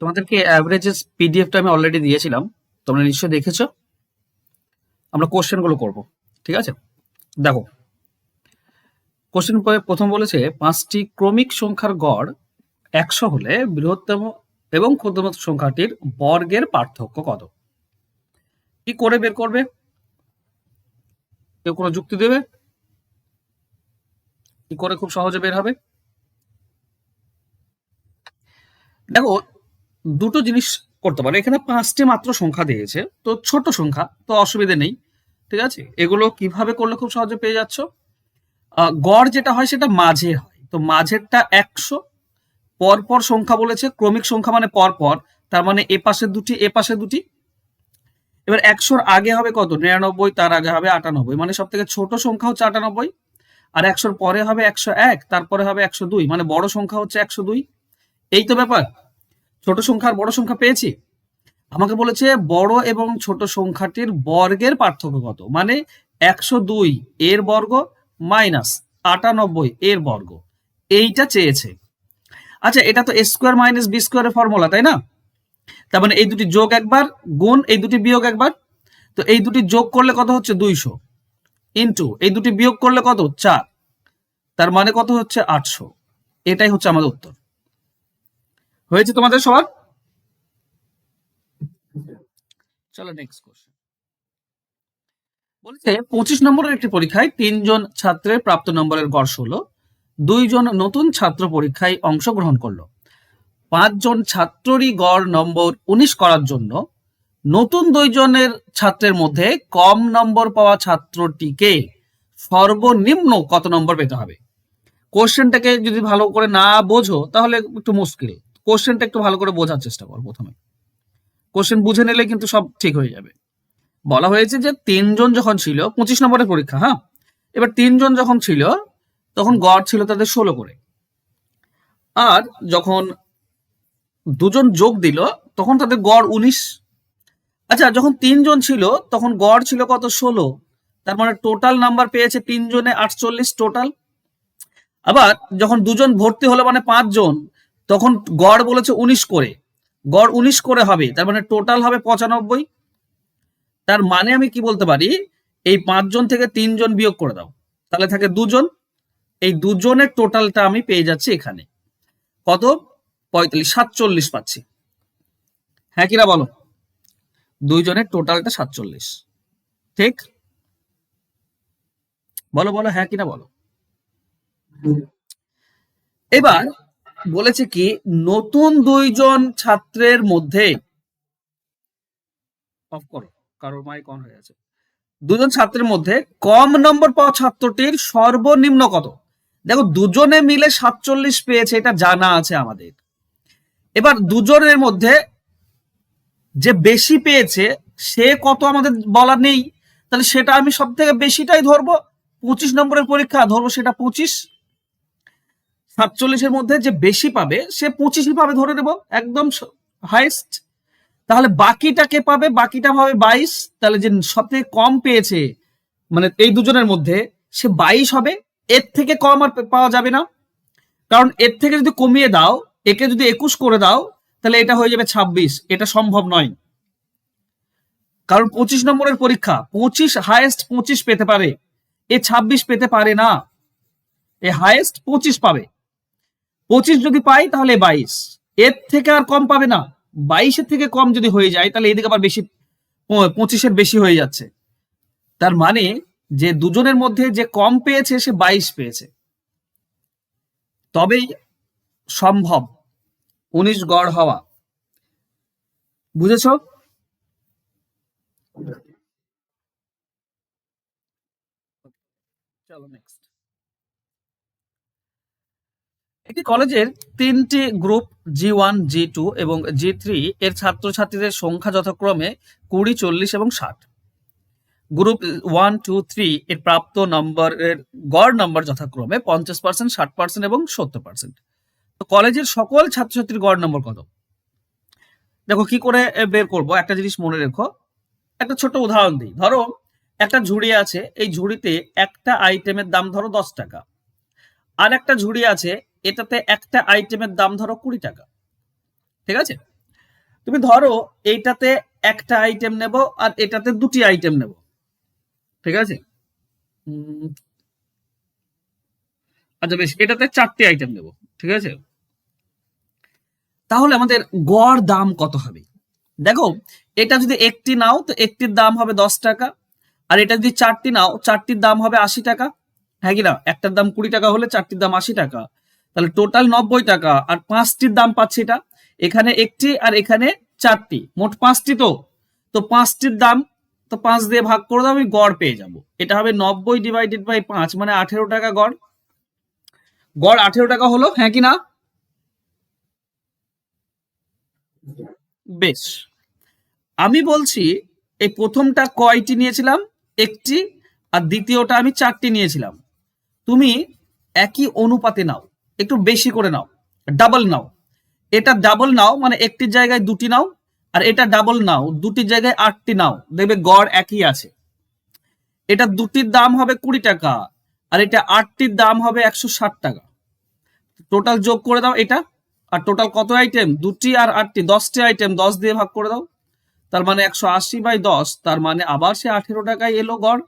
তোমাদেরকে অ্যাভারেজেস পিডিএফটা আমি অলরেডি দিয়েছিলাম, তোমরা নিশ্চয়ই দেখেছো। আমরা কোশ্চেনগুলো করব, ঠিক আছে? দেখো, কোশ্চেন প্রথম বলেছে 5টি ক্রমিক সংখ্যার গড় 100 হলে বৃহত্তম এবং ক্ষুদ্রতম সংখ্যাটির বর্গের পার্থক্য কত? কি করে বের করবে? কেউ কোনো যুক্তি দেবে? কি করে খুব সহজে বের হবে? দেখো, দুটো জিনিস করতে পারো। এখানে 5টি মাত্র সংখ্যা দিয়েছে, তো ছোট সংখ্যা, তো অসুবিধা নেই, ঠিক আছে? এগুলো কিভাবে করলে খুব সহজে পেয়ে যাচ্ছ? গড় যেটা হয় সেটা মাঝে হয়, তো মাঝেরটা 100। পরপর সংখ্যা বলেছে, ক্রমিক সংখ্যা মানে পরপর, তার মানে এ পাশে দুটি এ পাশে দুটি। এবার 100-র আগে হবে কত? 99, তার আগে হবে 98, মানে সব থেকে ছোট সংখ্যা হচ্ছে 98। আর 100-র পরে হবে 101, তারপরে হবে 102, মানে বড় সংখ্যা হচ্ছে 102। এই তো ব্যাপার। ছোট সংখ্যা আর বড় সংখ্যা পেয়েছি। আমাকে বলেছে বড় এবং ছোট সংখ্যাটির বর্গের পার্থক্য কত, মানে 102 এর বর্গ মাইনাস 98 এর বর্গ, এইটা চেয়েছে। আচ্ছা, এটা তো এ স্কোয়ার মাইনাস বি স্কোয়ারের ফর্মুলা, তাই না? তার মানে এই দুটি যোগ একবার, গুণ এই দুটি বিয়োগ একবার। তো এই দুটি যোগ করলে কত হচ্ছে? 200, ইন্টু এই দুটি বিয়োগ করলে কত? 4, তার মানে কত হচ্ছে? 800। এটাই হচ্ছে আমাদের উত্তর। হয়েছে তোমাদের সবার? চলো নেক্সট কোশ্চেন। বলছে 25 নম্বরের একটি পরীক্ষায় 3জন ছাত্রের প্রাপ্ত নম্বরের গড় 16, 2জন নতুন ছাত্র পরীক্ষায় অংশগ্রহণ করলো। 5জন ছাত্ররই গড় নম্বর 19 করার জন্য নতুন 2জনের ছাত্রের মধ্যে কম নম্বর পাওয়া ছাত্রটিকে সর্বনিম্ন কত নম্বর পেতে হবে? কোশ্চেনটাকে যদি ভালো করে না বোঝো তাহলে একটু মুশকিল। কোশ্চেনটা একটু ভালো করে বোঝার চেষ্টা করো প্রথমে। কোশ্চেন বুঝে নিলে কিন্তু সব ঠিক হয়ে যাবে। বলা হয়েছে যে 3জন যখন ছিল, 25 নম্বরের পরীক্ষা, হ্যাঁ, এবার 3জন যখন ছিল তখন গড় ছিল তাদের 16 করে। আর যখন 2জন যোগ দিল তখন তাদের গড় 19। আচ্ছা, যখন 3জন ছিল তখন গড় ছিল কত? 16। তার মানে টোটাল নাম্বার পেয়েছে 3জনে 48 টোটাল। আবার যখন 2জন ভর্তি হলো মানে 5জন, তখন গড় বলেছে 19 করে, গড় 19 করে হবে, তার মানে টোটাল হবে 95। তার মানে আমি কি বলতে পারি? এই 5জন থেকে 3জন বিয়োগ করে দাও, তাহলে থাকে 2জন। এই 2জনের টোটালটা আমি পেয়ে যাচ্ছি এখানে কত? 45, 47 পাচ্ছি। হ্যাঁ কিনা বলো? 2জনের টোটালটা 47, ঠিক? বলো বলো, হ্যাঁ কিনা বলো। এবার বলেছে কি, নতুন 2জন ছাত্রের মধ্যে, অফ করো, কারোর মাইক অন হয়ে আছে। 2জন ছাত্রের মধ্যে কম নম্বর পাওয়া ছাত্রটির সর্বনিম্ন কত? দেখো, 2জনে মিলে 47 পেয়েছে, এটা জানা আছে আমাদের। এবার 2জনের মধ্যে যে বেশি পেয়েছে সে কত আমাদের বলা নেই, তাহলে সেটা আমি সব থেকে বেশিটাই ধরবো। 25 নম্বরের পরীক্ষা, ধরবো সেটা 25। 47-এর মধ্যে যে বেশি পাবে সে 25ই পাবে, ধরে নেব একদম হাইস্ট। তাহলে বাকিটা কে পাবে? বাকিটা পাবে 22। তাহলে যে সব থেকে কম পেয়েছে মানে এই 2জনের মধ্যে, সে 22 হবে। এর থেকে কম আর পাওয়া যাবে না, কারণ এর থেকে যদি কমিয়ে দাও, একে যদি 21 করে দাও, তাহলে এটা হয়ে যাবে 26। এটা সম্ভব নয়, কারণ 25 নম্বরের পরীক্ষা, 25 হাইয়েস্ট 25 পেতে পারে, এ 26 পেতে পারে না, এ হাইয়েস্ট 25 পাবে। 25 যদি পাই তাহলে 22, এর থেকে আর কম পাবে না। 22-এর থেকে কম যদি হয়ে যায় তাহলে এদিকে আবার বেশি, 25-এর বেশি হয়ে যাচ্ছে। তার মানে যে 2জনের মধ্যে যে কম পেয়েছে সে 22 পেয়েছে, তবেই সম্ভব 19 গড় হওয়া। বুঝেছো? চলো নেক্সট। একটি কলেজের 3টি গ্রুপ G1, G2 এবং G3 এর ছাত্রছাত্রীদের সংখ্যা যথাক্রমে 20, 40 এবং 60। গ্রুপ 1, 2, 3 এর প্রাপ্ত নম্বরের গড় নম্বর যথাক্রমে 50%, 60% এবং 70%। তো কলেজের সকল ছাত্রছাত্রীর গড় নম্বর কত? দেখো কি করে বের করব, একটা জিনিস মনে রেখো। একটা ছোট উদাহরণ দিই। ধরো একটা ঝুড়ি আছে, এই ঝুড়িতে একটা আইটেমের দাম ধরো 10 টাকা। আর একটা ঝুড়ি আছে, এটাতে একটা আইটেমের দাম ধরো 20 টাকা, ঠিক আছে? তুমি ধরো এইটাতে একটা আইটেম নেব আর এটাতে দুটি আইটেম নেব, ঠিক আছে? আচ্ছা বেশ, এটাতে চারটি আইটেম নেব, ঠিক আছে? তাহলে আমাদের গড় দাম কত হবে? দেখো, এটা যদি একটি নাও তো একটির দাম হবে 10 টাকা, আর এটা যদি চারটি নাও চারটির দাম হবে 80 টাকা। হ্যাঁ কি না? একটার দাম 20 টাকা হলে চারটির দাম 80 টাকা, তাহলে টোটাল 90 টাকা। আর পাঁচটির দাম পাচ্ছি এটা, এখানে একটি আর এখানে চারটি, মোট পাঁচটি। তো পাঁচটির দাম, তো 5 দিয়ে ভাগ করে দাও, আমি গড় পেয়ে যাব। এটা হবে 90/5, মানে 18 টাকা গড়। গড় 18 টাকা হলো, হ্যাঁ কি না? বেশ, আমি বলছি এই প্রথমটা কয়টি নিয়েছিলাম? একটি। আর দ্বিতীয়টা আমি চারটি নিয়েছিলাম। তুমি একই অনুপাতে নাও, একটু বেশি করে নাও, ডাবল নাও। এটা ডাবল নাও মানে একটির জায়গায় দুটি নাও, আর এটা ডাবল নাও দুটির জায়গায় 8টি নাও, দেখবে গড় একই আছে। এটা দুটির দাম হবে 20 টাকা, আর এটা 8টির দাম হবে 160 টাকা। টোটাল যোগ করে দাও এটা। আর টোটাল কত আইটেম? দুটি আর 8টি, 10টি আইটেম, 10 দিয়ে ভাগ করে দাও। তার মানে 180/10, তার মানে আবার সে 18 টাকায় এলো গড়।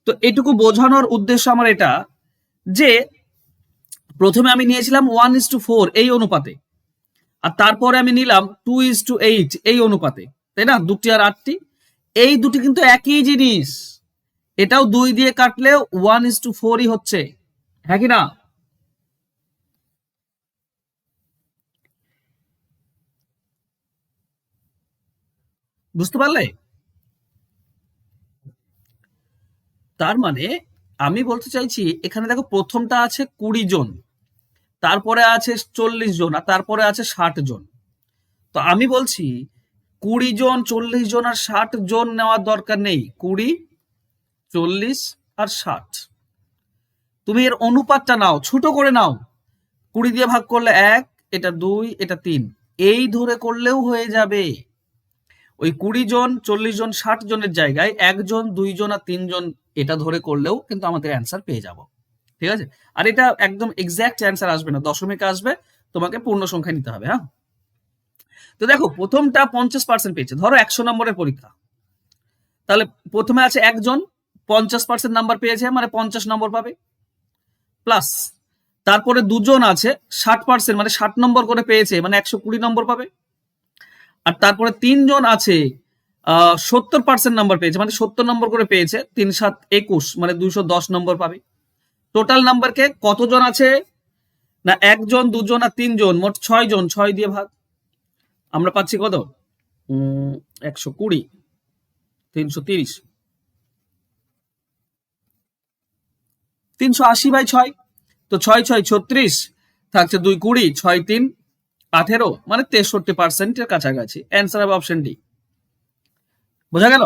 তো এটুকু বোঝানোর উদ্দেশ্য আমার এটা, যে প্রথমে আমি নিয়েছিলাম 1:4 এই অনুপাতে, আর তারপরে আমি নিলাম 2:8 এই অনুপাতে, তাই না? দুটি আর 8টি, এই দুটি কিন্তু একই জিনিস। এটাও 2 দিয়ে কাটলেও 1:4ই হচ্ছে, হ্যাঁ কি না? বুঝতে পারলে? তার মানে আমি বলতে চাইছি, এখানে দেখো প্রথমটা আছে 20 জন, তারপরে আছে 40 জন, আর তারপরে আছে 60 জন। তো আমি বলছি 20 জন, 40 জন আর 60 জন নেওয়ার দরকার নেই। 20, 40 আর 60, তুমি এর অনুপাতটা নাও, ছোট করে নাও। 20 দিয়ে ভাগ করলে 1, এটা 2, এটা 3, এই ধরে করলেও হয়ে যাবে। ওই 20 জন, 40 জন, 60 জনের জায়গায় 1 জন, 2 জন আর 3 জন এটা ধরে করলেও কিন্তু আমাদের অ্যান্সার পেয়ে যাব, ঠিক আছে? আর এটা একদম এক্সাক্ট অ্যান্সার আসবে না, দশমিক আসবে, তোমাকে পূর্ণ সংখ্যা নিতে হবে। হ্যাঁ, তো দেখো প্রথমটা 50% পেয়েছে, ধরো 100 নম্বরের পরীক্ষা, তাহলে প্রথমে আছে একজন, 50% নাম্বার পেয়েছে মানে 50 নম্বর পাবে। প্লাস তারপরে দুজন আছে 60%, মানে 60 নম্বর করে পেয়েছে মানে 120 নম্বর পাবে। আর তারপরে 3 জন আছে 70% নাম্বার পেয়েছে, মানে 70 নম্বর করে পেয়েছে, 3 7 21, মানে 210 নম্বর পাবে। টোটাল নাম্বারকে কতজন আছে না, 1 জন, 2 জন আর 3 জন, মোট 6 জন। 6 দিয়ে ভাগ, আমরা পাচ্ছি কত? 120, 330, 380/6। তো 6 6 36, থাকছে 2 20, 6 3 18, মানে 63%-এর কাছাকাছি। অ্যান্সার হবে অপশন ডি। বোঝা গেল?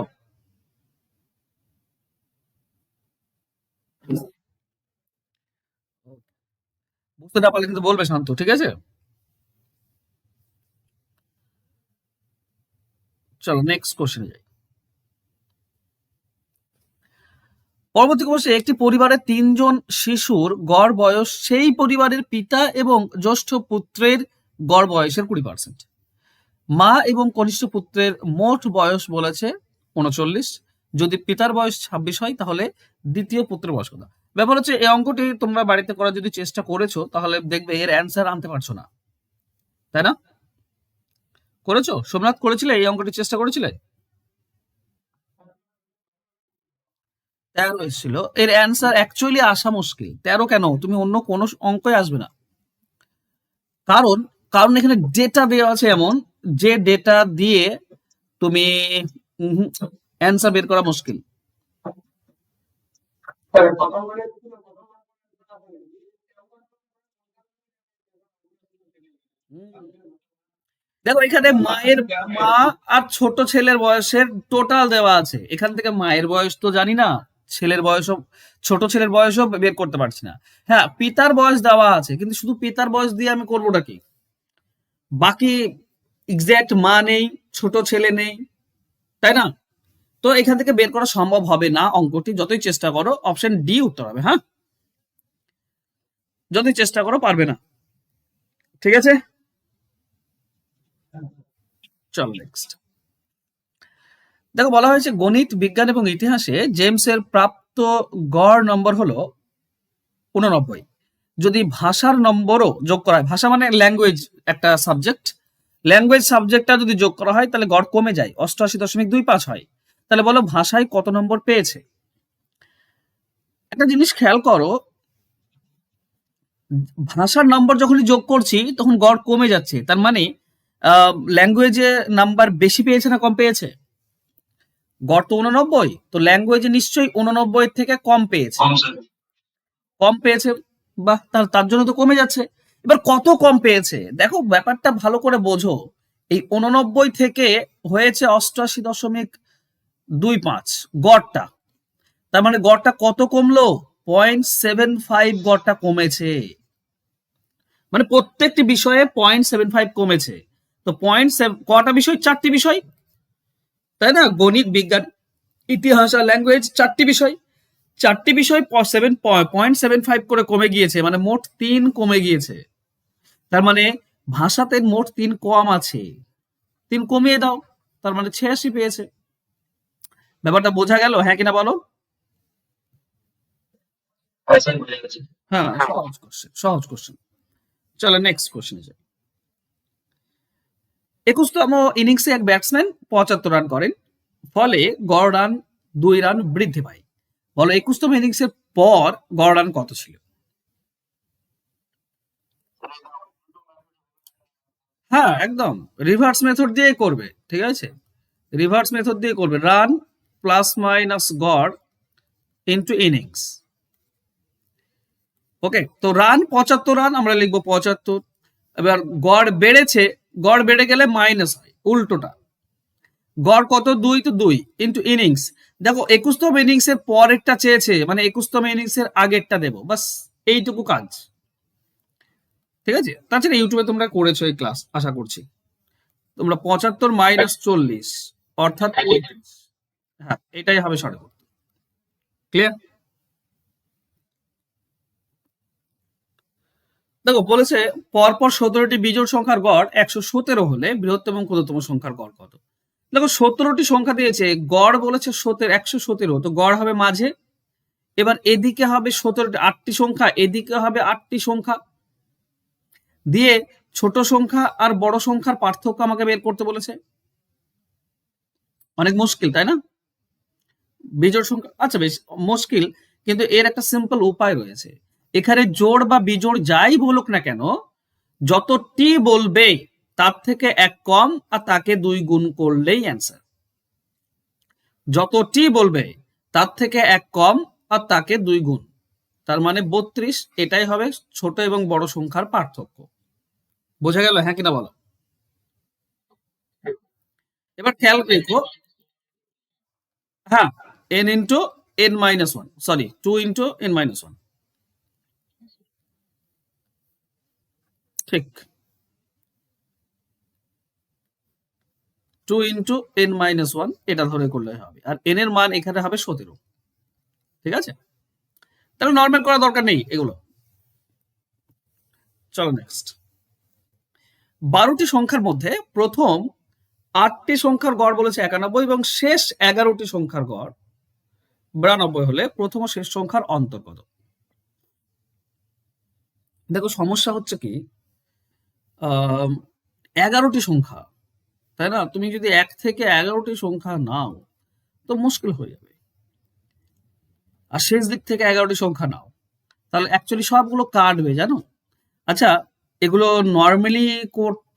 বুঝতে না পারলে কিন্তু বলবে শান্ত, ঠিক আছে? চলো নেক্সট কোশ্চেনে যাই। পরবর্তী কোশ্চেন, একটি পরিবারের 3 জন শিশুর গড় বয়স সেই পরিবারের পিতা এবং জ্যেষ্ঠ পুত্রের গড় বয়সের 20%। মা এবং কনিষ্ঠ পুত্রের মোট বয়স বলেছে 39। যদি পিতার বয়স 26 হয় তাহলে দ্বিতীয় পুত্রের বয়স কত? ব্যাপার হচ্ছে এই অঙ্কটি তোমরা বাড়িতে করার যদি চেষ্টা করেছো তাহলে দেখবে এর অ্যান্সার আনতে পারছো না, তাই না? করেছো? সোমনাথ, করেছিলে এই অঙ্কটি, চেষ্টা করেছিলে? 13 এসেছিল। এর অ্যান্সার অ্যাকচুয়ালি আসা মুশকিল। 13 কেন, তুমি অন্য কোনো অঙ্কই আসবে না। কারণ কারণ এখানে ডেটা দেওয়া আছে এমন, যে ডেটা দিয়ে তুমি অ্যান্সার বের করা মুশকিল। দেখো এখানে মায়ের, মা আর ছোট ছেলের বয়সের টোটাল দেওয়া আছে। এখান থেকে মায়ের বয়স তো জানি না, ছেলের বয়সও, ছোট ছেলের বয়সও বের করতে পারছি না। হ্যাঁ, পিতার বয়স দেওয়া আছে, কিন্তু শুধু পিতার বয়স দিয়ে আমি করবোটা কি? বাকি এক্সাক্ট মা নেই, ছোট ছেলে নেই, তাই না? তো এখান থেকে বের করা সম্ভব হবে না অঙ্কটি, যতই চেষ্টা করো। অপশন ডি উত্তর হবে। হ্যাঁ, যতই চেষ্টা করো পারবে না, ঠিক আছে? চল নেক্সট। দেখো বলা হয়েছে গণিত, বিজ্ঞান এবং ইতিহাসে জেমসের প্রাপ্ত গড় নম্বর হলো 89। যদি ভাষার নম্বরও যোগ করা হয়, ভাষা মানে ল্যাঙ্গুয়েজ, একটা সাবজেক্ট, ল্যাঙ্গুয়েজ সাবজেক্টটা যদি যোগ করা হয় তাহলে গড় কমে যায়, 88.25 হয়। তাহলে বলো ভাষায় কত নম্বর পেয়েছে? একটা জিনিস খেয়াল করো, ভাষার নম্বর যখনই যোগ করছি তখন গড় কমে যাচ্ছে, তার মানে ল্যাঙ্গুয়েজে নাম্বার বেশি পেয়েছে না কম পেয়েছে? গড় তো 89, তো ল্যাঙ্গুয়েজে নিশ্চয়ই 89 থেকে কম পেয়েছে, কম পেয়েছে, বাহ, তার জন্য তো কমে যাচ্ছে। এবার কত কম পেয়েছে দেখো, ব্যাপারটা ভালো করে বোঝো। এই 89 থেকে হয়েছে 88.25 গড়টা, তার মানে গড়টা কত কমলো? 0.75 গড়টা কমেছে, মানে প্রত্যেকটি বিষয়ে 0.75 কমেছে। তো কটা বিষয়? 4টি বিষয়, তাই না? গণিত, বিজ্ঞান, ইতিহাস আর ল্যাঙ্গুয়েজ, 4টি বিষয়, 4টি বিষয় 0.75 করে কমে গিয়েছে, মানে মোট 3 কমে গিয়েছে। তার মানে ভাষাতে মোট 3 কম আছে, 3 কমিয়ে দাও, তার মানে 86 পেয়েছে। ব্যাপারটা বোঝা গেল, হ্যাঁ কিনা বলো? হ্যাঁ, সহজ কোশ্চেন, সহজ কোশ্চেন। চলো নেক্সট কোশ্চেনে যাই। 21তম ইনিংসে এক ব্যাটসম্যান 75 রান করেন, ফলে গড় রান 2 রান বৃদ্ধি পায়। বলো 21তম ইনিংসের পর গড় রান কত ছিল? হ্যাঁ একদম, রিভার্স মেথড দিয়ে করবে, ঠিক আছে, রিভার্স মেথড দিয়ে করবে। রান প্লাস মাইনাস গড় ইনটু ইনিংস। ওকে, তো রান 75 রান, আমরা লিখবো 75। এবার গড় বেড়েছে, গড় বেড়ে গেলে মাইনাস হয়, উল্টোটা। গড় কত? 2, তো 2 ইনটু ইনিংস। দেখো 21তম ইনিংসের পরেরটা চেয়েছে, মানে 21তম ইনিংসের আগেরটা দেবো, বাস এইটুকু কাজ, ঠিক আছে। তাছাড়া ইউটিউবে তোমরা করেছো এই ক্লাস, আশা করছি। তোমরা 75 মাইনাস 40 অর্থাৎ 35, হ্যাঁ এটাই হবে সঠিক উত্তর। ক্লিয়ার? দেখো বলেছে পরপর 17টি বিজোড় সংখ্যার গড় 117 হলে বৃহত্তম এবং ক্ষুদ্রতম সংখ্যার গড় কত? দেখো 17টি সংখ্যা দিয়েছে, গড় বলেছে 117, তো গড় হবে মাঝে। এবার এদিকে হবে 17টি, 8টি সংখ্যা, এদিকে হবে 8টি সংখ্যা, দিয়ে ছোট সংখ্যা আর বড় সংখ্যার পার্থক্য আমাকে বের করতে বলেছে। অনেক মুশকিল তাই না? বিজোড় সংখ্যা, আচ্ছা বেশ মুশকিল, কিন্তু এর একটা সিম্পল উপায় রয়েছে। এখানে জোড় বা বিজোড় যাই বলুক না কেন, যত টি বলবে তার থেকে 1 কম আর তাকে 2 গুণ করলেই অ্যান্সার। যত টি বলবে তার থেকে 1 কম আর তাকে 2 গুণ, তার মানে 32। এটাই হবে ছোট এবং বড় সংখ্যার পার্থক্য। বোঝা গেল, হ্যাঁ কিনা বলো? এবার খেয়াল রেখো, হ্যাঁ, n into n minus one, sorry 2 into n minus one, ঠিক, 2 ইন্টু n মাইনাস ওয়ান, এটা ধরে করলে হবে, আর n এর মান এখানে হবে 17, ঠিক আছে। তাহলে নর্মাল করার দরকার নেই এগুলো। চলো নেক্সট। 12টি সংখ্যার মধ্যে প্রথম 8টি সংখ্যার গড় বলেছে 91 এবং শেষ 11টি সংখ্যার গড় 92 হলে প্রথম ও শেষ সংখ্যার অন্তর কত? দেখো সমস্যা হচ্ছে কি, 11টি সংখ্যা, তাই না? তুমি যদি 1 থেকে 11টি সংখ্যা নাও তো মুশকিল হয়ে যাবে, আর শেষ দিক থেকে 11টি সংখ্যা নাও তাহলে অ্যাকচুয়ালি সবগুলো কাটবে, জানো। আচ্ছা, এগুলো নর্মালি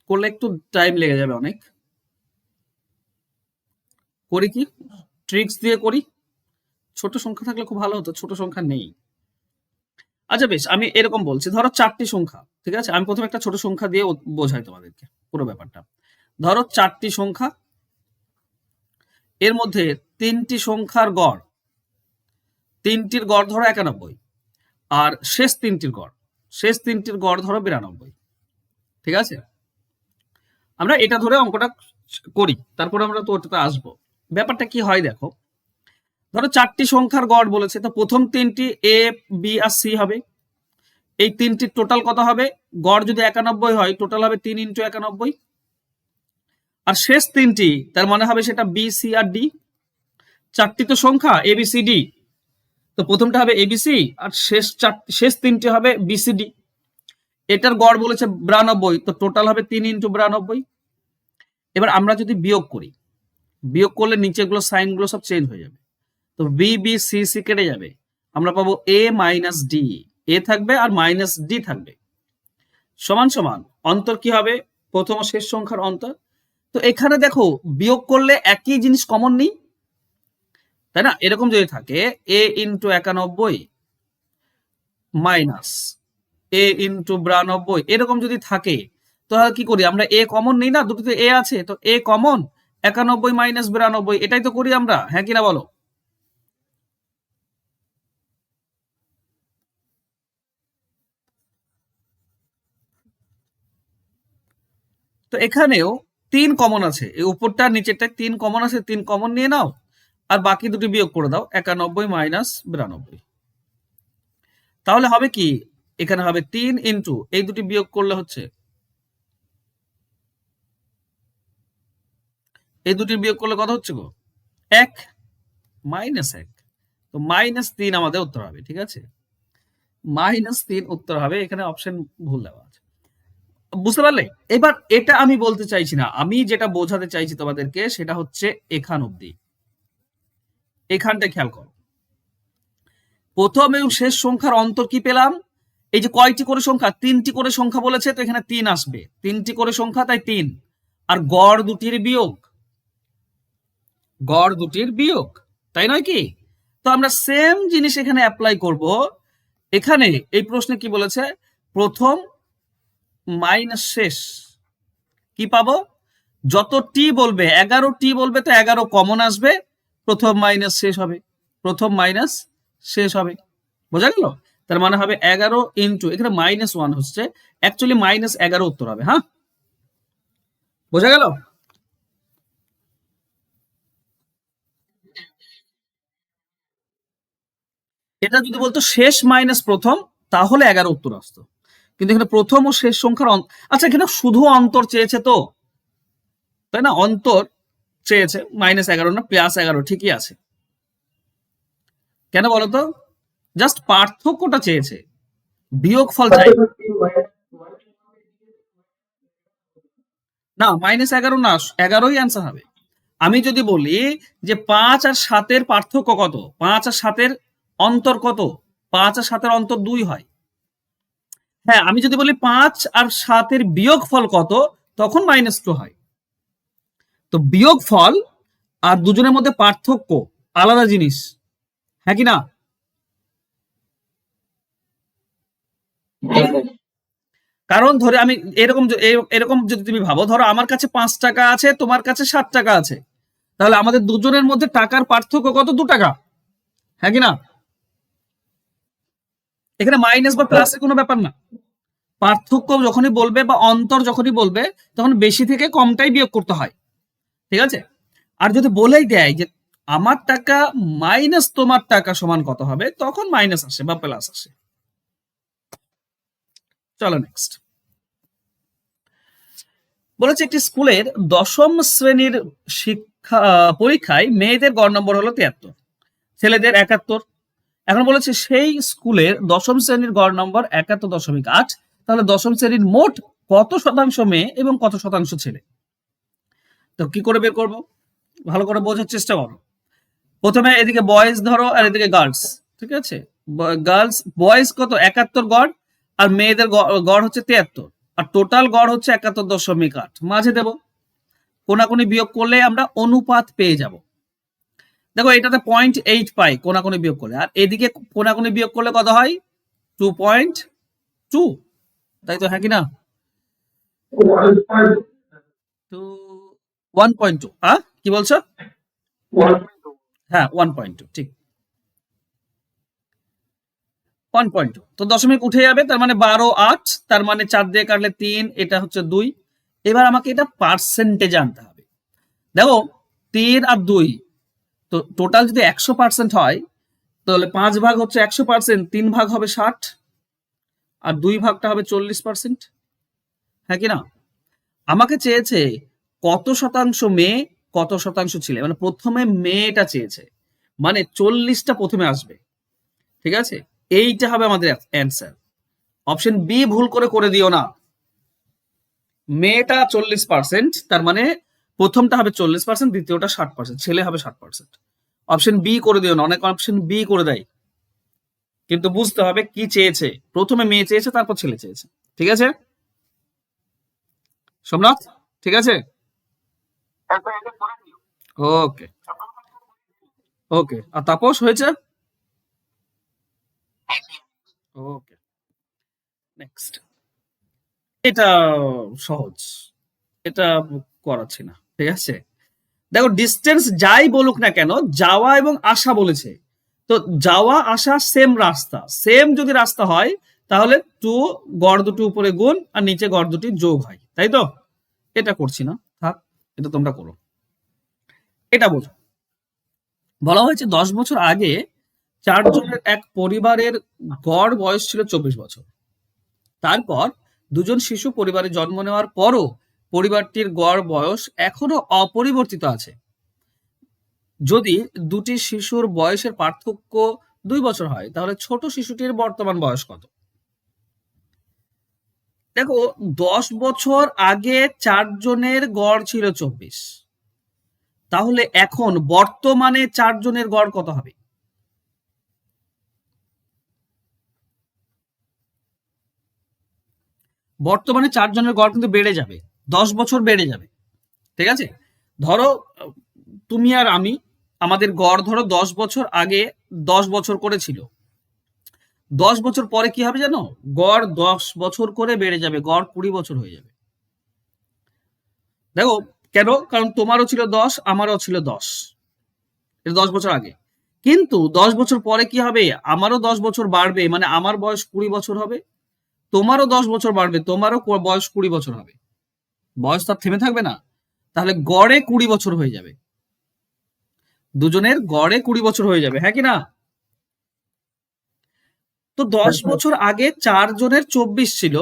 করলে একটু টাইম লেগে যাবে অনেক। করি কি, ট্রিক্স দিয়ে করি। ছোট সংখ্যা থাকলে খুব ভালো হতো, ছোট সংখ্যা নেই। আচ্ছা বেশ, আমি এরকম বলছি, ধরো 4টি সংখ্যা, ঠিক আছে। আমি প্রথমে একটা ছোট সংখ্যা দিয়ে বোঝাই তোমাদেরকে পুরো ব্যাপারটা। ধরো 4টি সংখ্যা, এর মধ্যে 3টি সংখ্যার গড়, 3টির গড় ধরো 91, আর শেষ 3টির গড়, শেষ 3টির গড় ধরো 92, ঠিক আছে। আমরা এটা ধরে অঙ্কটা করি, তারপরে আমরা তো ওটাতে আসবো। ব্যাপারটা কি হয় দেখো, ধরো 4টি সংখ্যার গড় বলেছে, তো প্রথম 3টি এ, বি আর সি হবে। এই 3টির টোটাল কত হবে? গড় যদি 91 হয়, টোটাল হবে 3 ইন্টু 91। আর শেষ তিনটি তার মানে হবে সেটা বি সি আর ডি। চারটি তো সংখ্যা এ বি সি ডি, তো প্রথমটা হবে এবিসি আর শেষ তিনটি হবে বিসিডি। এটার গড় বলেছে 92, তো টোটাল হবে 3 ইন্টু 92। এবার আমরা যদি বিয়োগ করি, বিয়োগ করলে নিচেগুলো সাইনগুলো সব চেঞ্জ হয়ে যাবে, তো বি বি সি সি কেটে যাবে, আমরা পাবো এ মাইনাস ডি, এ থাকবে আর মাইনাস ডি থাকবে, সমান সমান অন্তর কি হবে, প্রথম ও শেষ সংখ্যার অন্তর। তো এখানে দেখো বিয়োগ করলে একই জিনিস কমন নেই, তাই না? এরকম যদি থাকে এ ইন্টু 91 মাইনাস এ ইন্টু 92, এরকম যদি থাকে তাহলে কি করি আমরা, এ কমন নেই না, দুটোতে এ আছে, তো এ কমন, 91 মাইনাস 92, এটাই তো করি আমরা, হ্যাঁ কিনা বলো? তো এখানেও 3 কমন আছে, এই উপরটা নিচেরটা 3 কমন আছে, 3 কমন নিয়ে নাও আর বাকি দুটি বিয়োগ করে দাও, 91 মাইনাস 92। তাহলে হবে কি, এখানে হবে 3 ইন্টু এই দুটি বিয়োগ করলে হচ্ছে, এই দুটি বিয়োগ করলে কত হচ্ছে গো, 1 মাইনাস 1, তো -3 আমাদের উত্তর হবে, ঠিক আছে? -3 উত্তর হবে, এখানে অপশন ভুল দেওয়া আছে, বুঝতে পারলে? এবার এটা আমি বলতে চাইছি না, আমি যেটা বোঝাতে চাইছি তোমাদেরকে সেটা হচ্ছে এখান অব্দি, এখানটা খেয়াল করো। প্রথম এবং শেষ সংখ্যার অন্তর কি পেলাম, এই যে কয়টি করে সংখ্যা, 3টি করে সংখ্যা বলেছে, তো এখানে 3 আসবে, 3টি করে সংখ্যা তাই 3, আর গড় দুটির বিয়োগ, গড় দুটির বিয়োগ, তাই নয় কি? তো আমরা সেম জিনিস এখানে অ্যাপ্লাই করব। এখানে এই প্রশ্নে কি বলেছে, প্রথম মাইনাস শেষ, কি পাবো, যত টি বলবে, 11টি বলবে তো 11 কমন আসবে, প্রথম মাইনাস শেষ হবে, প্রথম মাইনাস শেষ হবে, বোঝা গেল? তার মানে হবে 11 ইন্টু, এখানে -1 হচ্ছে, অ্যাকচুয়ালি -11 উত্তর হবে, হ্যাঁ, বোঝা গেল? এটা যদি বলতো শেষ মাইনাস প্রথম তাহলে 11 উত্তর আসতো, কিন্তু এখানে প্রথম ও শেষ সংখ্যার আচ্ছা এখানে শুধু অন্তর চেয়েছে তো, তাই না? অন্তর চেয়েছে, -11 না +11, ঠিকই আছে, কেন বলতো, জাস্ট পার্থক্যটা চেয়েছে, বিয়োগ ফল চাই না, -11 না, 11ই অ্যান্সার হবে। আমি যদি বলি যে 5 আর 7-এর পার্থক্য কত, 5 আর 7-এর অন্তর কত, 5 আর 7-এর অন্তর 2 হয়, হ্যাঁ, আমি যদি বলি 5 আর 7-এর বিয়োগ ফল কত, তখন -2 হয়। তো বিয়োগ ফল আর দুজনের মধ্যে পার্থক্য আলাদা জিনিস, হ্যাঁ কি না? কারণ ধরে আমি এরকম যদি তুমি ভাবো, ধরো আমার কাছে 5 টাকা আছে, তোমার কাছে 7 টাকা আছে, তাহলে আমাদের দুজনের মধ্যে টাকার পার্থক্য কত, 2 টাকা, হ্যাঁ কি না? এখানে মাইনাস বা প্লাসের কোনো ব্যাপার না, পার্থক্য যখনই বলবে বা অন্তর যখনই বলবে তখন বেশি থেকে কমটাই বিয়োগ করতে হয়, ঠিক আছে? আর যদি বলেই দেয় যে আমার টাকা মাইনাস তোমার টাকা সমান কত হবে, তখন মাইনাস আসে বা প্লাস আসে। চলো নেক্সট, বলেছে একটি স্কুলের 10ম শ্রেণীর শিক্ষা পরীক্ষায় মেয়েদের গড় নম্বর হলো 73, ছেলেদের 71। এখন বলেছে সেই স্কুলের 10ম শ্রেণীর গড় নম্বর 71.8, তাহলে 10ম শ্রেণীর মোট কত শতাংশ মেয়ে এবং কত শতাংশ ছেলে? তো কি করে বের করবো, ভালো করে বোঝার চেষ্টা করো। প্রথমে এদিকে বয়েজ ধরো আর এদিকে গার্লস, ঠিক আছে? গার্লস বয়েজ কত 71 গড়, আর মেয়েদের গড় হচ্ছে 73, আর টোটাল গড় হচ্ছে 71.8, মাঝে দেব, কোনাকুনি বিয়োগ করলে আমরা অনুপাত পেয়ে যাব। দেখো এটাতে 0.8 পাই কোনাকুনি বিয়োগ করলে, আর এদিকে কোনাকুনি বিয়োগ করলে কত হয়, 2.2, তাই তো, হ্যাঁ কি না? 1.2, কি বলছো? হ্যাঁ 1.2, ঠিক 1.2, তো দশমিক উঠে যাবে, তার মানে 12/8, তার মানে 4 দিয়ে কাটলে 3, এটা হচ্ছে 2। এবার আমাকে এটা পার্সেন্টেজ আনতে হবে। দেখো 3 আর 2, তো টোটাল যদি 100% হয় তাহলে 5 ভাগ হচ্ছে 100%, 3 ভাগ হবে 60, আর 2 ভাগটা হবে 40%, হ্যাঁ কি না? আমাকে চেয়েছে কত শতাংশ মেয়ে কত শতাংশ ছেলে, মানে প্রথমে মেয়েটা চেয়েছে, মানে 40টা প্রথমে আসবে, ঠিক আছে? এইটা হবে আমাদের অ্যান্সার। অপশন বি ভুল করে দিও না। মেয়েটা 40%, তার মানে প্রথমটা হবে 40%, দ্বিতীয়টা 60%, ছেলে হবে 60%। অপশন বি করে দিও না, অনেক অপশন বি করে দেয়, কিন্তু বুঝতে হবে কি চেয়েছে। প্রথমে মেয়ে চেয়েছে, তারপর ছেলে চেয়েছে, ঠিক আছে সোমনাথ? ঠিক আছে, ওকে ওকে। আর তাপস হয়েছে? ওকে, নেক্সট। এটা সহজ, এটা করাচ্ছি না, ঠিক আছে? দেখো, ডিস্টেন্স যাই বলুক না কেন, যাওয়া এবং আসা বলেছে, তো যাওয়া আসা সেম রাস্তা, সেম যদি রাস্তা হয় তাহলে টু গড় দুটি উপরে গুণ আর নিচে গড় দুটি যোগ হয়, তাই তো? এটা করছি না, থাক, এটা তোমরা করো। এটা বোঝো, বলা হয়েছে 10 বছর আগে চারজনের এক পরিবারের গড় বয়স ছিল 24 বছর। তারপর দুজন শিশু পরিবারে জন্ম নেওয়ার পরও পরিবারটির গড় বয়স এখনো অপরিবর্তিত আছে। যদি দুটি শিশুর বয়সের পার্থক্য 2 বছর হয়, তাহলে ছোট শিশুটির বর্তমান বয়স কত? দেখো, 10 বছর আগে চারজনের গড় ছিল 24, তাহলে এখন বর্তমানে চারজনের গড় কত হবে? বর্তমানে চারজনের গড় কিন্তু বেড়ে যাবে, 10 বছর বেড়ে যাবে, ঠিক আছে? ধরো তুমি আর আমি, আমাদের গড় ধরো 10 বছর আগে 10 বছর করে ছিল, 10 বছর পরে কি হবে জানো? গড় 10 বছর করে বেড়ে যাবে, গড় 20 বছর হয়ে যাবে। দেখো, কেন? কারণ তোমারও ছিল 10, আমারও ছিল 10, এটা 10 বছর আগে। কিন্তু 10 বছর পরে কি হবে? আমারও 10 বছর বাড়বে, মানে আমার বয়স 20 বছর হবে, তোমারও 10 বছর বাড়বে, তোমারও বয়স 20 বছর হবে। বয়স তার থেমে থাকবে না, তাহলে গড়ে 20 বছর হয়ে যাবে, দুজনের গড়ে 20 বছর হয়ে যাবে, হ্যাঁ কি না? তো 10 বছর আগে চারজনের 24 ছিল,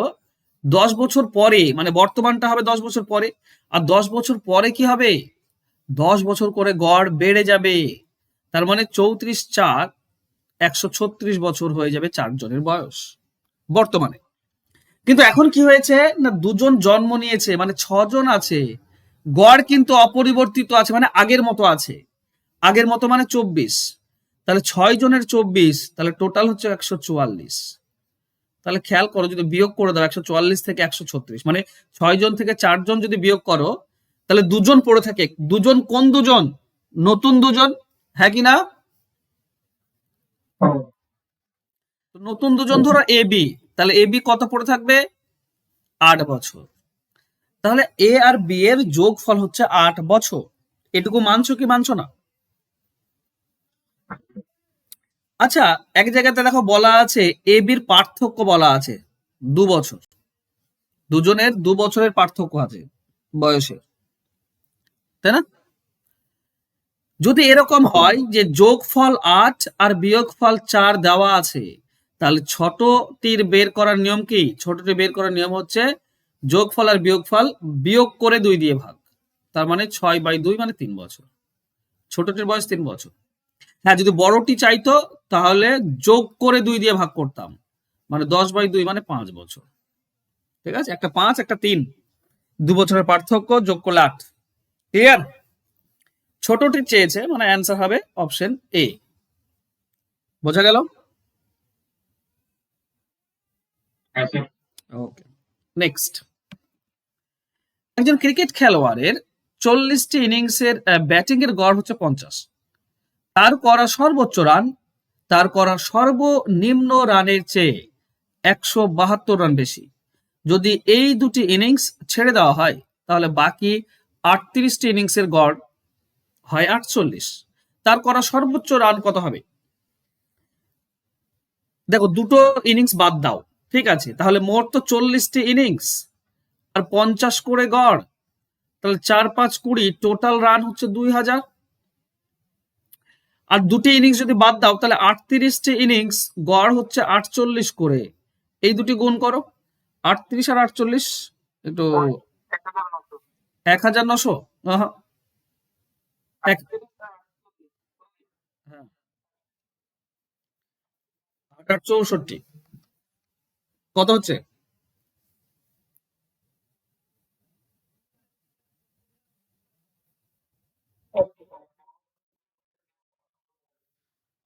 10 বছর পরে মানে বর্তমানটা হবে 10 বছর পরে, আর 10 বছর পরে কি হবে? 10 বছর করে গড় বেড়ে যাবে, তার মানে 34 × 4 136 বছর হয়ে যাবে চারজনের বয়স বর্তমানে। কিন্তু এখন কি হয়েছে না, দুজন জন্ম নিয়েছে, মানে 6জন আছে, গড় কিন্তু অপরিবর্তিত আছে, মানে আগের মতো আছে। আগের মতো মানে 24, তাহলে 6 জনের 24, তাহলে টোটাল হচ্ছে 144। তাহলে খেয়াল করো, যদি বিয়োগ করে দাও 144 থেকে 136, মানে 6 জন থেকে 4 জন যদি বিয়োগ করো, তাহলে দুজন পড়ে থাকে। দুজন কোন দুজন? নতুন দুজন, হ্যাঁ কি না? তো নতুন দুজন ধরো এ বি, তাহলে এ বি কত পড়ে থাকবে? 8 বছর। তাহলে এ আর বি এর যোগফল হচ্ছে 8 বছর। এটুকু মানছো কি মানছো না? আচ্ছা, এক জায়গাতে দেখো বলা আছে এ বির পার্থক্য বলা আছে 2 বছর, দুজনের 2 বছরের পার্থক্য আছে বয়সে, তাই না? যদি এরকম হয় যে যোগফল 8 আর বিয়োগফল 4 দেওয়া আছে, তাহলে ছোটটির বের করার নিয়ম কি? ছোটটি বের করার নিয়ম হচ্ছে যোগফল আর বিয়োগফল বিয়োগ করে 2 দিয়ে ভাগ, তার মানে 6/2 মানে 3 বছর। ছোটটির বয়স 3 বছর। হ্যাঁ, যদি বড়টি চাইতো তাহলে যোগ করে 2 দিয়ে ভাগ করতাম, মানে 10/2 মানে 5 বছর। ঠিক আছে, একটা 5 একটা 3, 2 বছরের পার্থক্য, যোগ করলে 8। ক্লিয়ার? ছোটটি চেয়েছে, মানে অ্যান্সার হবে অপশন এ। বোঝা গেল? ওকে, নেক্সট। একজন ক্রিকেট খেলোয়াড়ের 40টি ইনিংসের ব্যাটিং এর গড় হচ্ছে 50, তার করা সর্বোচ্চ রান তার করা সর্বনিম্ন রানের চেয়ে 172 রান বেশি। যদি এই দুটি ইনিংস ছেড়ে দেওয়া হয়, তাহলে বাকি 38টি ইনিংসের গড় হয় 48, তার করা সর্বোচ্চ রান কত হবে? দেখো, দুটো ইনিংস বাদ দাও, ঠিক আছে, তাহলে মোট তো 40টি ইনিংস আর 50 করে গড়, তাহলে 4×5 = 20, টোটাল রান হচ্ছে 2000। আর দুটি ইনিংস যদি বাদ দাও, তাহলে 38টি ইনিংস গড় হচ্ছে 48 করে, এই দুটি গুণ করো, 38 আর 48, একটু 1900। আহা, এক- হ্যাঁ, 8 আর 64 কত হচ্ছে?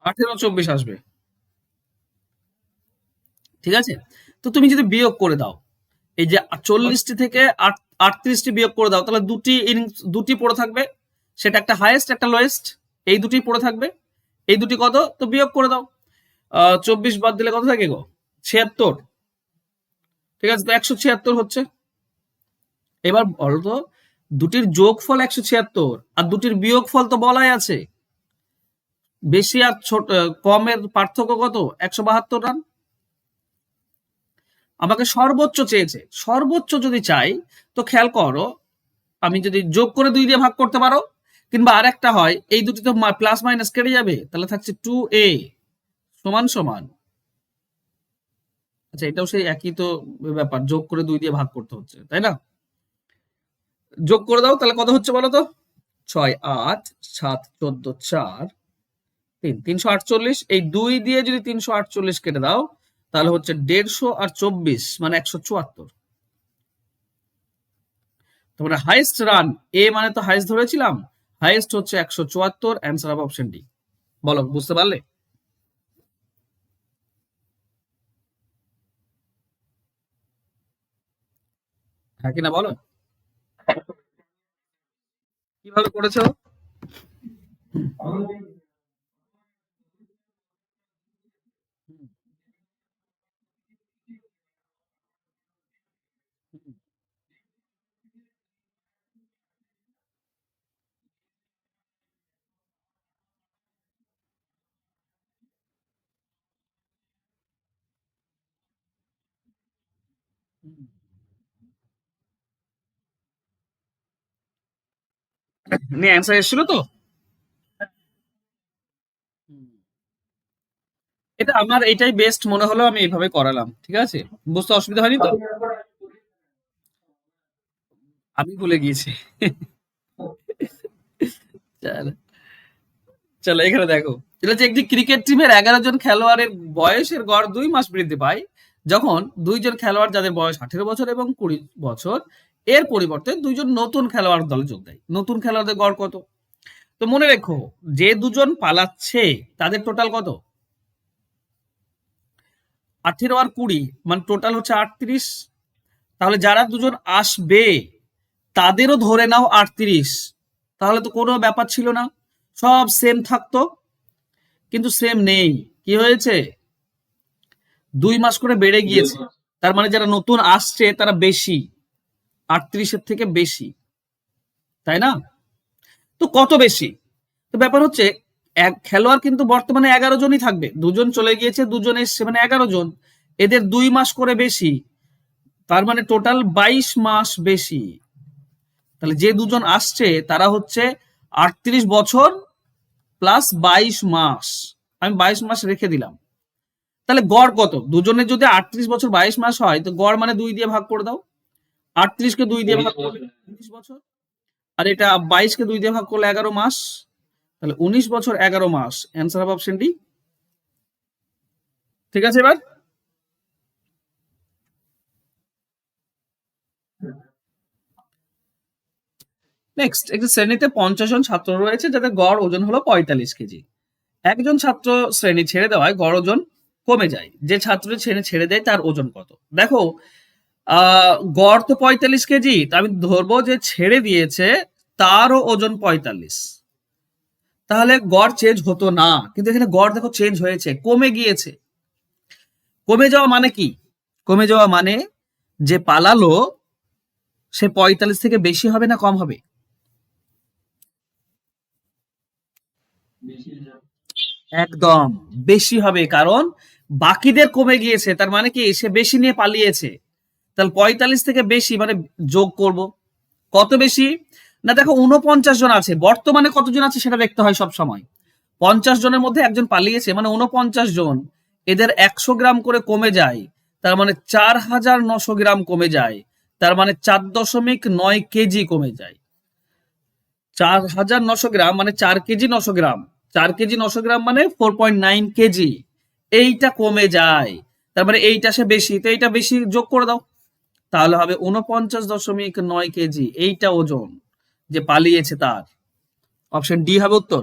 1824 আসবে। ঠিক আছে, তো তুমি যদি বিয়োগ করে দাও, এই যে 40টি থেকে 38টি বিয়োগ করে দাও, তাহলে দুটি ইনিংস, দুটি পড়ে থাকবে, সেটা একটা হাইয়েস্ট একটা লোয়েস্ট, এই দুটি পড়ে থাকবে। এই দুটি কত, তো বিয়োগ করে দাও। 24 বাদ দিলে কত থাকে গো? 76। ঠিক আছে, তো 176 হচ্ছে। এবার বলতো, দুটির যোগফল 176 আর দুটির বিয়োগফল তো বলাই আছে। বেশি আর ছোট কমের পার্থক্য কত? 172 রান। আমাকে সর্বোচ্চ চেয়েছে, সর্বোচ্চ যদি চাই, তো খেয়াল করো, আমি যদি যোগ করে 2 দিয়ে ভাগ করতে পারো, কিংবা আরেকটা হয় এই দুটি তো প্লাস মাইনাস কেটে যাবে, তাহলে থাকছে 2a সমান সমান, আচ্ছা এটাও সেই একই তো ব্যাপার, যোগ করে 2 দিয়ে ভাগ করতে হচ্ছে, তাই না? যোগ করে দাও, তাহলে কত হচ্ছে বলো তো? 6, 8, 7, 14, 4, 3, 348। এই 2 দিয়ে যদি 348 কেটে দাও, তাহলে হচ্ছে 150 আর 24 মানে 174। তারপরে হাইয়েস্ট রান, এ মানে তো হাইয়েস্ট ধরেছিলাম, হাইয়েস্ট হচ্ছে 174, অ্যান্সার হবে অপশন ডি। বলো, বুঝতে পারলে? হ্যাঁ কিনা বলো, কিভাবে করেছো? নিয়ে অ্যান্সার এসেছিল তো। এটা আমার এটাই বেস্ট মনে হলো, আমি এইভাবে করালাম, ঠিক আছে? বুঝতে অসুবিধা হয়নি তো? আমি ভুলে গিয়েছি। চলো, চলো এখানে দেখো, এটা হচ্ছে একটি ক্রিকেট টিমের 11 জন খেলোয়াড়ের বয়সের গড় 2 মাস বৃদ্ধি পায় যখন 2 জন খেলোয়াড় যাদের বয়স 18 বছর এবং 20 বছর এর পরিবর্তে 2 জন নতুন খেলোয়াড় দলে যোগ দেয়। নতুন খেলোয়াড়দের গড় কত? তো মনে রেখো, যে দুজন পালাচ্ছে তাদের টোটাল কত? 18 আর 20 মানে টোটাল হচ্ছে 38। তাহলে যারা দুজন আসবে তাদেরও ধরে নাও 38। তাহলে তো কোনো ব্যাপার ছিল না, সব সেম থাকতো, কিন্তু সেম নেই। কি হয়েছে? 2 মাস করে বেড়ে গিয়েছে। তার মানে যারা নতুন আসছে তারা বেশি, 38-এর থেকে বেশি, তাই না? তো কত বেশি? তো ব্যাপার হচ্ছে, এক খেলোয়াড় কিন্তু বর্তমানে 11 জনই থাকবে, দুজন চলে গিয়েছে, দুজন এসছে, মানে 11 জন। এদের 2 মাস করে বেশি, তার মানে টোটাল 22 মাস বেশি। তাহলে যে দুজন আসছে তারা হচ্ছে 38 বছর প্লাস 22 মাস। আমি 22 মাস রেখে দিলাম। তাহলে গড় কত? দুজনের যদি 38 বছর 22 মাস হয়, তো গড় মানে 2 দিয়ে ভাগ করে দাও। 38-কে 2 দিয়ে ভাগ করলে 19 বছর, আর এটা 22-কে 2 দিয়ে ভাগ করলে 11 মাস। তাহলে 19 বছর 11 মাস, অ্যান্সার হবে অপশন ডি। ঠিক আছে, এবার নেক্সট, একটি শ্রেণীতে 50 জন ছাত্র রয়েছে যাদের গড় ওজন হলো 45 কেজি। একজন ছাত্র শ্রেণী ছেড়ে দেওয়ায় গড় ওজন কমে যায়, যে ছাত্র শ্রেণী ছেড়ে দেয় তার ওজন কত? দেখো, গড় তো 45 কেজি, তা আমি ধরবো যে ছেড়ে দিয়েছে তারও ওজন 45। তাহলে গড় চেঞ্জ হতো না, কিন্তু এখানে গড় দেখো চেঞ্জ হয়েছে, কমে গিয়েছে। কমে যাওয়া মানে কি? কমে যাওয়া মানে যে পালালো সে 45 থেকে বেশি হবে না কম হবে? একদম বেশি হবে, কারণ বাকিদের কমে গিয়েছে, তার মানে কি সে বেশি নিয়ে পালিয়েছে। তাহলে 45 থেকে বেশি মানে যোগ করব। কত বেশি? না দেখো, 49 জন আছে, বর্তমানে কতজন আছে সেটা দেখতে হয় সব সময়। 50 জনের মধ্যে একজন পালিয়েছে, মানে 49 জন, এদের 100 গ্রাম করে কমে যায়, তার মানে 4900 গ্রাম কমে যায়। তার মানে 4.9 কেজি কমে যায়। 4,900 গ্রাম মানে 4 কেজি 900 গ্রাম, 4 কেজি 900 গ্রাম মানে 4.9 কেজি, এইটা কমে যায়। তার মানে এইটা সে বেশি, তো এইটা বেশি যোগ করে দাও, তাহলে হবে 49.9 কেজি, এইটা ওজন যে পালিয়েছে তার। অপশন ডি হবে উত্তর।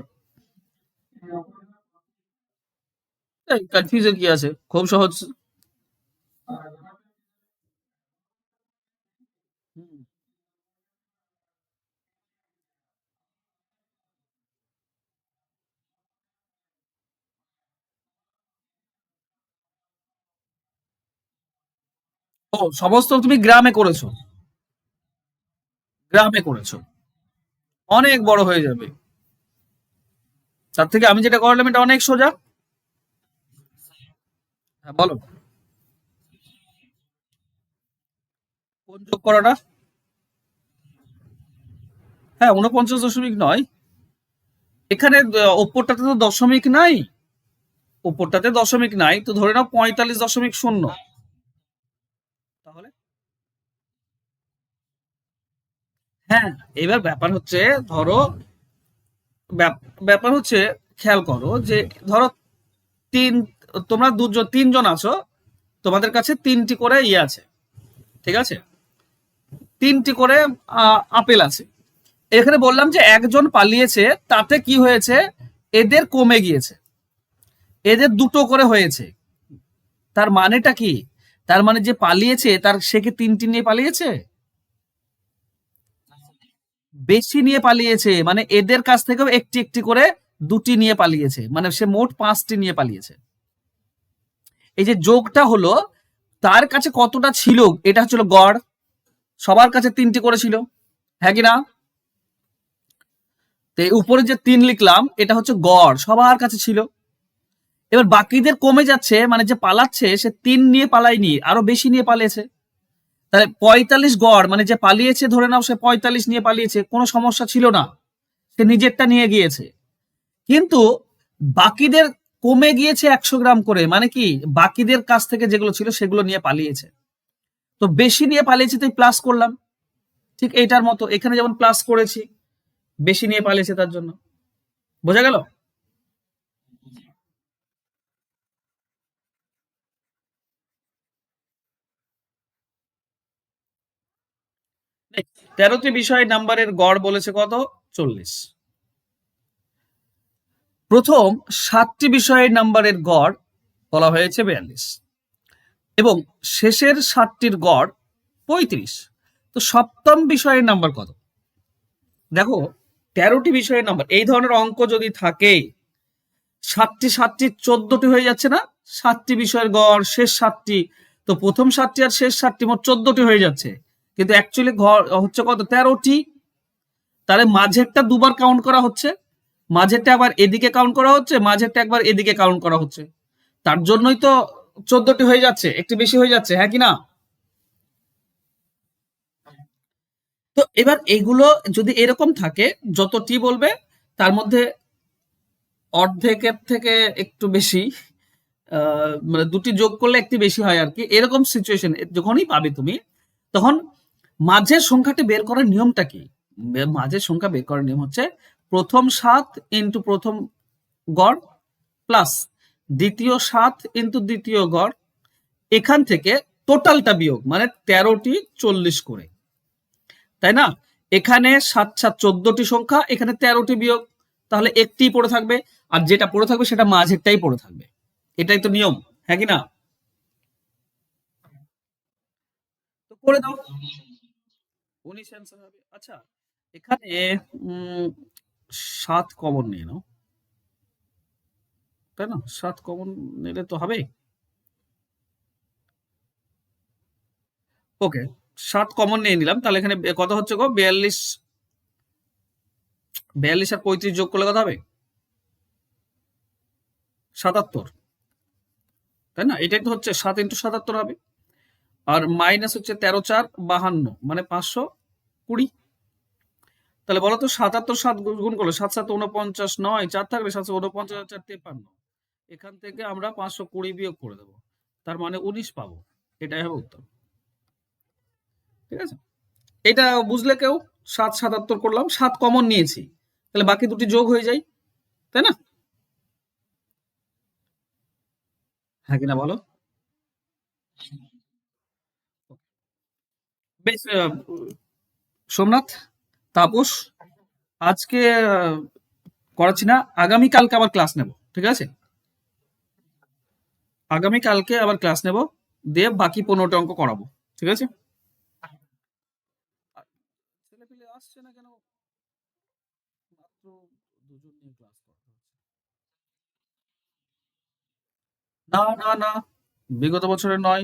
কনফিউজের কি আছে, খুব সহজ। ও, সমস্ত তুমি গ্রামে করেছো, গ্রামে করেছো, অনেক বড় হয়ে যাবে। তার থেকে আমি যেটা করলাম এটা অনেক সোজা। হ্যাঁ বলো, কোন যোগ করাটা? হ্যাঁ, 49.9, এখানে ওপরটাতে তো দশমিক নাই, ওপরটাতে দশমিক নাই, তো ধরে নাও 45.0। তাহলে হ্যাঁ, এবার ব্যাপার হচ্ছে, ধরো ব্যাপার হচ্ছে, খেয়াল করো যে ধরো তিন, তোমরা দুজন তিনজন আছো, তোমাদের কাছে তিনটি করে ইয়ে আছে, ঠিক আছে, তিনটি করে আপেল আছে। এখানে বললাম যে একজন পালিয়েছে, তাতে কি হয়েছে, এদের কমে গিয়েছে, এদের দুটো করে হয়েছে। তার মানেটা কি? তার মানে যে পালিয়েছে তার, সে কি তিনটি নিয়ে পালিয়েছে? বেশি নিয়ে পালিয়েছে, মানে এদের কাছ থেকেও একটি একটি করে দুটি নিয়ে পালিয়েছে, মানে সে মোট 5টি নিয়ে পালিয়েছে। এই যে যোগটা হলো, তার কাছে কতটা ছিল এটা হচ্ছিল গড়, সবার কাছে তিনটি করে ছিল, হ্যাঁ কি না? তো এই উপরে যে 3 লিখলাম এটা হচ্ছে গড়, সবার কাছে ছিল। এবার বাকিদের কমে যাচ্ছে, মানে যে পালাচ্ছে সে 3 নিয়ে পালায়নি, আরো বেশি নিয়ে পালিয়েছে। তাহলে 45 গড়, মানে যে পালিয়েছে ধরে নাও সে 45 নিয়ে পালিয়েছে, কোনো সমস্যা ছিল না, সে নিজেরটা নিয়ে গিয়েছে। কিন্তু বাকিদের কমে গিয়েছে 100 গ্রাম করে, মানে কি বাকিদের কাছ থেকে যেগুলো ছিল সেগুলো নিয়ে পালিয়েছে। তো বেশি নিয়ে পালিয়েছে তাই প্লাস করলাম, ঠিক এইটার মতো এখানে যেমন প্লাস করেছি, বেশি নিয়ে পালিয়েছে তার জন্য। বোঝা গেল? 13টি বিষয় নাম্বারের গড় বলেছে কত? 40। প্রথম 7টি বিষয়ের নাম্বারের গড় বলা হয়েছে 42, এবং শেষের 7টির গড় 35। তো সপ্তম বিষয়ের নাম্বার কত? দেখো, 13টি বিষয়ের নাম্বার, এই ধরনের অঙ্ক যদি থাকে, 7টি 7টি 14টি হয়ে যাচ্ছে না, 7টি বিষয়ের গড় শেষ 7টি, তো প্রথম 7টি আর শেষ 7টি মোট 14টি হয়ে যাচ্ছে, কিন্তু অ্যাকচুয়ালি গড় হচ্ছে কত? 13টি। তাহলে মাঝেরটা দুবার কাউন্ট করা হচ্ছে, মাঝেরটা একবার এদিকে কাউন্ট করা হচ্ছে, মাঝেরটা একবার এদিকে কাউন্ট করা হচ্ছে, তার জন্যই তো 14টি হয়ে যাচ্ছে, একটু বেশি হয়ে যাচ্ছে, হ্যাঁ কি না? তো এবার এগুলো যদি এরকম থাকে, যত টি বলবে তার মধ্যে অর্ধেকের থেকে একটু বেশি, মানে দুটি যোগ করলে একটি বেশি হয় আর কি, এরকম সিচুয়েশন যখনই পাবে তুমি, তখন মাঝের সংখ্যাটি বের করার নিয়মটা কি? মাঝের সংখ্যা বের করার নিয়ম হচ্ছে প্রথম 7 ইন্টু প্রথম গড় প্লাস দ্বিতীয় 7 ইন্টু দ্বিতীয় গড়, এখান থেকে টোটালটা বিয়োগ, মানে 13টি 40 করে, তাই না? এখানে 7 7 14টি সংখ্যা, এখানে 13টি বিয়োগ, তাহলে একটি পড়ে থাকবে, আর যেটা পড়ে থাকবে সেটা মাঝেরটাই পড়ে থাকবে, এটাই তো নিয়ম, হ্যাঁ কি না? তো করে দাও, 19 অ্যান্সার হবে। আচ্ছা, এখানে উম 7 কমন নিয়ে নাও, তাই না? 7 কমন নিলে তো হবে। ওকে, 7 কমন নিয়ে নিলাম, তাহলে এখানে কত হচ্ছে গো? 42, 42 আর 35 যোগ করলে কত হবে? 77, তাই না? এটাই তো হচ্ছে 7 ইন্টু 77 হবে। আর মাইনাস হচ্ছে 13 4 52, মানে 520। তাহলে বলো তো 77 7 গুণ করলে 7 7 49, 9 4 থাকবে 749 আর 4 53, এখান থেকে আমরা 520 বিয়োগ করে দেবো, তার মানে 19 পাবো, এটাই হবে উত্তর। ঠিক আছে? এটা বুঝলে কেউ? 7 77 করলাম, 7 কমন নিয়েছি, তাহলে বাকি দুটি যোগ হয়ে যায়, তাই না? হ্যাঁ কিনা বলো? বেশ, সোমনাথ, তাপস, আজকে করাচ্ছি না, আগামীকালকে আবার ক্লাস নেব, ঠিক আছে? আগামীকালকে আবার ক্লাস নেব, দিয়ে বাকি 15টা অঙ্ক করাবো, ঠিক আছে? ছেলে পেলে আসছে না কেন? মাত্র দুজন নিয়ে ক্লাস করা হচ্ছে। না না না, বিগত বছরের নয়,